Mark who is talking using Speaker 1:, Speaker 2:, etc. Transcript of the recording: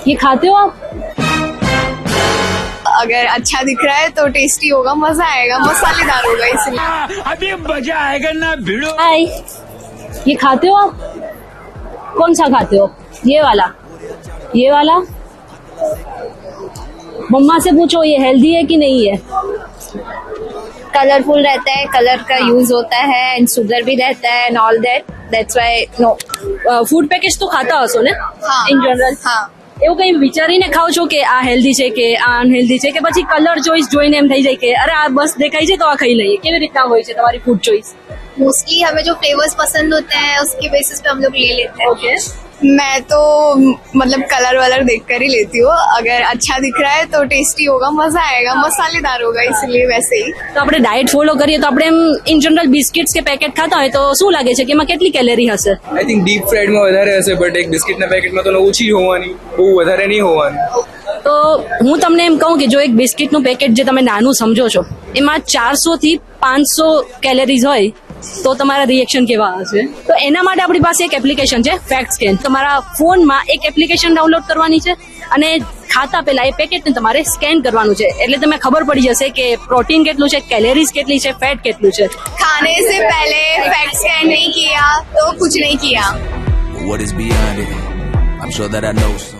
Speaker 1: ये खाते हो आप?
Speaker 2: अगर अच्छा दिख रहा है तो टेस्टी होगा, मजा आएगा, मसालेदार होगा इसलिए।
Speaker 3: अभी मजा आएगा ना भिड़ो।
Speaker 1: हाय, ये खाते हो आप? कौन सा खाते हो? ये वाला, ये वाला? मम्मा से पूछो ये हेल्दी है कि नहीं है।
Speaker 2: कलरफुल रहता है, कलर का यूज होता है एंड शुगर भी रहता है and all that's why no.
Speaker 1: Food package તો ખાતા હશો ને ઇન જનરલ?
Speaker 2: હા,
Speaker 1: એવું કઈ વિચારીને ખાવ છો કે આ હેલ્ધી છે કે આ અનહેલ્ધી છે, કે પછી કલર ચોઈસ જોઈને એમ થઈ જાય કે અરે આ બસ દેખાય છે તો આ ખાઈ લઈએ? કેવી રીતના હોય છે તમારી ફૂડ ચોઈસ?
Speaker 2: मोस्टली हमें जो फ्लेवर्स पसंद होते हैं उसके बेसिस पे हम लोग ले लेते हैं।
Speaker 1: ઓકે,
Speaker 2: मैं तो मतलब कलर वलर देख कर ही लेती हूँ। अगर अच्छा दिख रहा है तो टेस्टी होगा, मजा आएगा, मसालेदार होगा, इसलिए वैसे ही।
Speaker 1: તો આપણે ડાયટ ફોલો કરીએ તો આપણે એમ ઇન જનરલ બિસ્કિટ્સ કે પેકેટ ખાતા હોય તો શું લાગે છે કે એમાં કેટલી કેલેરી હશે?
Speaker 4: આઈ થિંક ડીપ ફ્રાઈડમાં વધારે હશે, બટ એક બિસ્કિટના પેકેટમાં તો ઓછી હોવાની, બહુ વધારે નહીં હોવાની.
Speaker 1: તો હું તમને એમ કહું કે જો એક બિસ્કિટનું પેકેટ જે તમે નાનું સમજો છો એમાં 400 થી 500 કેલેરીઝ હોય તો તમારા રિએક્શન કેવા હશે? તો એના માટે આપણી પાસે એક એપ્લિકેશન છે ફેક્ટ સ્કેન. તમારા ફોનમાં એક એપ્લિકેશન ડાઉનલોડ કરવાની છે અને ખાતા પહેલા એ પેકેટને તમારે સ્કેન કરવાનું છે, એટલે તમને ખબર પડી જશે કે પ્રોટીન કેટલું છે, કેલેરીઝ કેટલી છે, ફેટ કેટલું છે.
Speaker 2: खाने से पहले फैक्ट स्कैन नहीं किया तो कुछ नहीं किया।
Speaker 5: What is beyond it? I'm sure that I know some.